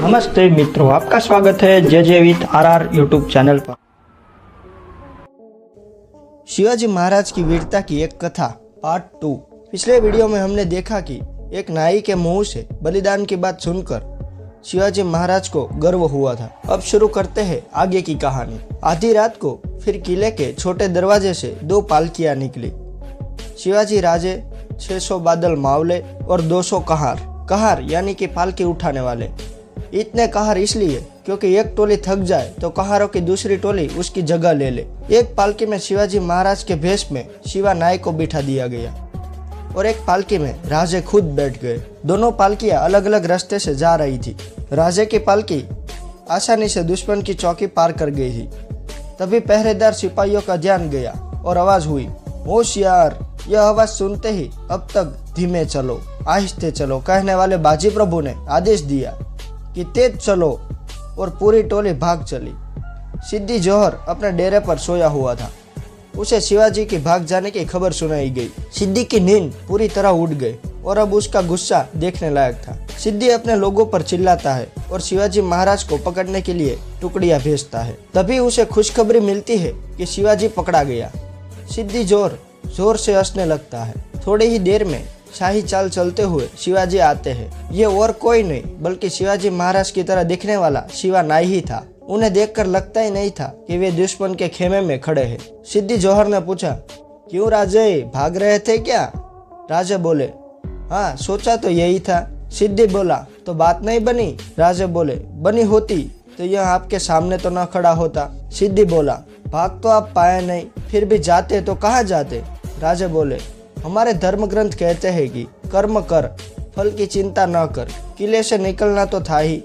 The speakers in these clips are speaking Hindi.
नमस्ते मित्रों, आपका स्वागत है जे विथ आर यूट्यूब चैनल पर। शिवाजी महाराज की वीरता की एक कथा पार्ट 2। पिछले वीडियो में हमने देखा कि एक नाई के मुंह से बलिदान की बात सुनकर शिवाजी महाराज को गर्व हुआ था। अब शुरू करते हैं आगे की कहानी। आधी रात को फिर किले के छोटे दरवाजे से 2 पालकियां निकली। शिवाजी राजे, 600 बादल मावले और 200 कहार। कहार यानी कि पालकी उठाने वाले। इतने कहार इसलिए क्योंकि एक टोली थक जाए तो कहारों की दूसरी टोली उसकी जगह ले ले। एक पालकी में शिवाजी महाराज के भेष में शिवा नाई को बिठा दिया गया और एक पालकी में राजे खुद बैठ गए। दोनों पालकियां अलग अलग रास्ते से जा रही थी। राजे की पालकी आसानी से दुश्मन की चौकी पार कर गई थी। तभी पहरेदार सिपाहियों का ध्यान गया और आवाज हुई, होशियार। यह आवाज सुनते ही अब तक धीमे चलो, आहिस्ते चलो कहने वाले बाजी प्रभु ने आदेश दिया कि तेज चलो और पूरी टोली भाग चली। सिद्दी जोहर अपने डेरे पर सोया हुआ था। उसे शिवाजी की भाग जाने की खबर सुनाई गई। सिद्दी की नींद पूरी तरह उड़ गई और अब उसका गुस्सा देखने लायक था। सिद्दी अपने लोगों पर चिल्लाता है और शिवाजी महाराज को पकड़ने के लिए टुकड़ियां भेजता है। तभी उसे खुशखबरी मिलती है कि शिवाजी पकड़ा गया। सिद्दी जोर से हंसने लगता है। थोड़ी ही देर में शाही चाल चलते हुए शिवाजी आते हैं। ये और कोई नहीं बल्कि शिवाजी महाराज की तरह दिखने वाला शिवा नाई ही था। उन्हें देखकर लगता ही नहीं था कि वे दुश्मन के खेमे में खड़े हैं। सिद्दी जोहर ने पूछा, क्यों राजे, भाग रहे थे क्या? राजे बोले, हाँ सोचा तो यही था। सिद्दी बोला, तो बात नहीं बनी? राजे बोले, बनी होती तो यह आपके सामने तो न खड़ा होता। सिद्दी बोला, भाग तो आप पाए नहीं, फिर भी जाते तो कहाँ जाते? राजे बोले, हमारे धर्म ग्रंथ कहते हैं कि कर्म कर, फल की चिंता न कर। किले से निकलना तो था ही,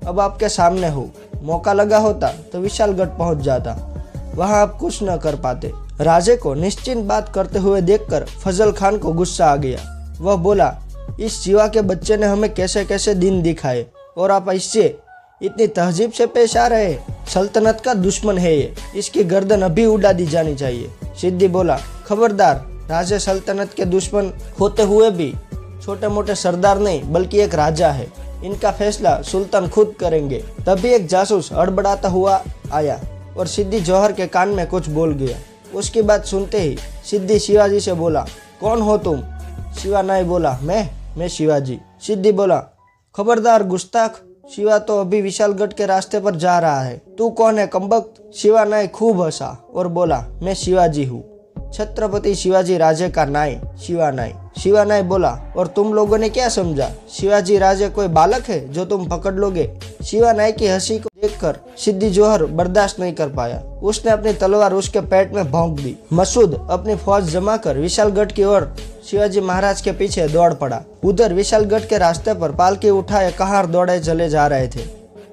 अब आपके सामने हो। मौका लगा होता तो विशालगढ़ पहुंच जाता, वहां आप कुछ न कर पाते। राजे को निश्चिंत बात करते हुए देखकर फजल खान को गुस्सा आ गया। वह बोला, इस शिवा के बच्चे ने हमें कैसे कैसे दिन दिखाए और आप इससे इतनी तहजीब से पेश आ रहे। सल्तनत का दुश्मन है ये, इसकी गर्दन अभी उड़ा दी जानी चाहिए। सिद्दी बोला, खबरदार, राजे सल्तनत के दुश्मन होते हुए भी छोटे मोटे सरदार नहीं बल्कि एक राजा है। इनका फैसला सुल्तान खुद करेंगे। तभी एक जासूस हड़बड़ाता हुआ आया और सिद्दी जोहर के कान में कुछ बोल गया। उसकी बात सुनते ही सिद्दी शिवाजी से बोला, कौन हो तुम? शिवा नाई बोला, मैं शिवाजी। सिद्दी बोला, खबरदार गुस्ताख, शिवा तो अभी विशालगढ़ के रास्ते पर जा रहा है। तू कौन है कमबख्त? शिवा नाई खूब हंसा और बोला, मैं शिवाजी हूँ, छत्रपति शिवाजी राजे का नाई, शिवा नाई। शिवा नाई बोला, और तुम लोगों ने क्या समझा? शिवाजी राजे कोई बालक है जो तुम पकड़ लोगे? शिवा नाई की हंसी को देखकर सिद्दी जोहर बर्दाश्त नहीं कर पाया। उसने अपनी तलवार उसके पेट में भोंक दी। मसूद अपनी फौज जमा कर विशालगढ़ की ओर शिवाजी महाराज के पीछे दौड़ पड़ा। उधर विशालगढ़ के रास्ते पर पालकी उठाए कहार दौड़े चले जा रहे थे।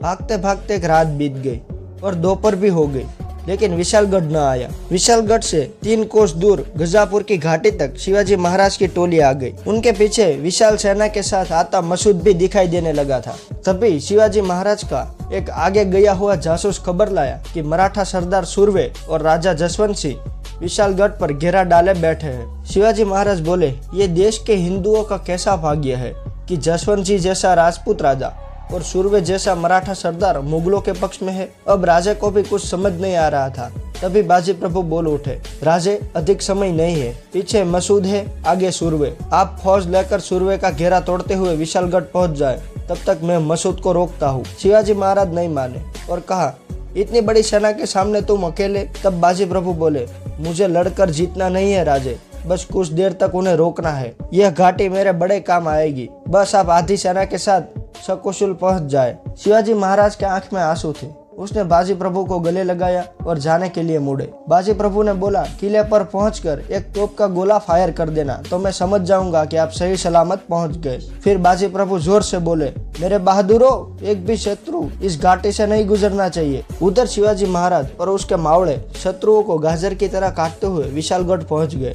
भागते भागते एक रात बीत गई और दोपहर भी हो गई, लेकिन विशालगढ़ न आया। विशालगढ़ से 3 कोस दूर गजापुर की घाटी तक शिवाजी महाराज की टोली आ गई। उनके पीछे विशाल सेना के साथ आता मसूद भी दिखाई देने लगा था। तभी शिवाजी महाराज का एक आगे गया हुआ जासूस खबर लाया कि मराठा सरदार सुरवे और राजा जसवंत सिंह विशालगढ़ पर घेरा डाले बैठे हैं। शिवाजी महाराज बोले, ये देश के हिंदुओं का कैसा भाग्य है कि जसवंत सिंह जैसा राजपूत राजा और सुरवे जैसा मराठा सरदार मुगलों के पक्ष में है। अब राजे को भी कुछ समझ नहीं आ रहा था। तभी बाजी प्रभु बोल उठे, राजे अधिक समय नहीं है, पीछे मसूद है, आगे सुरवे। आप फौज लेकर सुरवे का घेरा तोड़ते हुए विशालगढ़ पहुंच जाए, तब तक मैं मसूद को रोकता हूँ। शिवाजी महाराज नहीं माने और कहा, इतनी बड़ी सेना के सामने तुम अकेले? तब बाजी प्रभु बोले, मुझे लड़कर जीतना नहीं है राजे, बस कुछ देर तक उन्हें रोकना है। यह घाटी मेरे बड़े काम आएगी, बस आप आधी सेना के साथ सकुशल पहुंच जाए। शिवाजी महाराज के आंख में आंसू थे। उसने बाजी प्रभु को गले लगाया और जाने के लिए मुड़े। बाजी प्रभु ने बोला, किले पर पहुंचकर एक तोप का गोला फायर कर देना तो मैं समझ जाऊंगा कि आप सही सलामत पहुंच गए। फिर बाजी प्रभु जोर से बोले, मेरे बहादुरों, एक भी शत्रु इस घाटी से नहीं गुजरना चाहिए। उधर शिवाजी महाराज और उसके मावड़े शत्रुओं को गाजर की तरह काटते हुए विशालगढ़ पहुंच गए।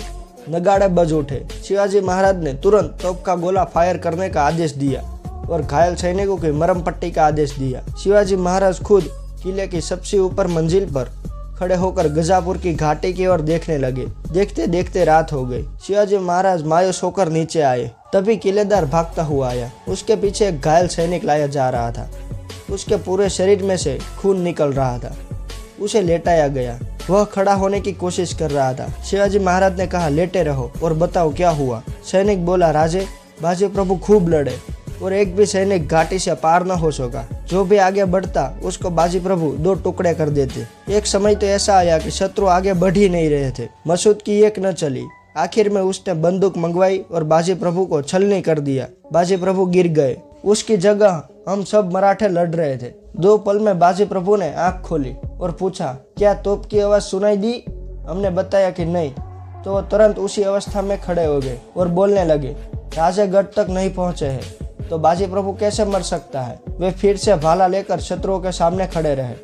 नगाड़े बज उठे। शिवाजी महाराज ने तुरंत तोप का गोला फायर करने का आदेश दिया और घायल सैनिकों की मरहम पट्टी का आदेश दिया। शिवाजी महाराज खुद किले की सबसे ऊपर मंजिल पर खड़े होकर गजापुर की घाटी की ओर देखने लगे। देखते देखते रात हो गई। शिवाजी महाराज मायूस होकर नीचे आए। तभी किलेदार भागता हुआ आया। उसके पीछे एक घायल सैनिक लाया जा रहा था। उसके पूरे शरीर में से खून निकल रहा था। उसे लेटाया गया। वह खड़ा होने की कोशिश कर रहा था। शिवाजी महाराज ने कहा, लेटे रहो और बताओ क्या हुआ। सैनिक बोला, राजे, बाजी प्रभु खूब लड़े और एक भी सैनिक घाटी से पार न हो सका। जो भी आगे बढ़ता उसको बाजी प्रभु 2 टुकड़े कर देते। एक समय तो ऐसा आया कि शत्रु आगे बढ़ ही नहीं रहे थे। मसूद की एक न चली। आखिर में उसने बंदूक मंगवाई और बाजी प्रभु को छलनी कर दिया। बाजी प्रभु गिर गए। उसकी जगह हम सब मराठे लड़ रहे थे। 2 पल में बाजी प्रभु ने आंख खोली और पूछा, क्या तोप की आवाज सुनाई दी? हमने बताया कि नहीं। तो वो तुरंत उसी अवस्था में खड़े हो गए और बोलने लगे, राजे गढ़ तक नहीं पहुंचे हैं तो बाजी प्रभु कैसे मर सकता है। वे फिर से भाला लेकर शत्रुओं के सामने खड़े रहे।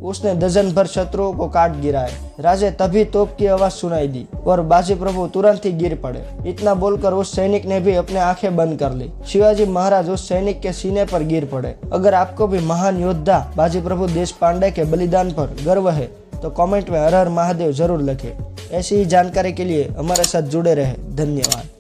उसने डजन भर शत्रुओं को काट गिराए। राजे तभी तोप की आवाज सुनाई दी और बाजी प्रभु तुरंत ही गिर पड़े। इतना बोलकर उस सैनिक ने भी अपने आंखें बंद कर ली। शिवाजी महाराज उस सैनिक के सीने पर गिर पड़े। अगर आपको भी महान योद्धा बाजी प्रभु देशपांडे के बलिदान पर गर्व है तो कमेंट में हर हर महादेव जरूर लिखें। ऐसी ही जानकारी के लिए हमारे साथ जुड़े रहे। धन्यवाद।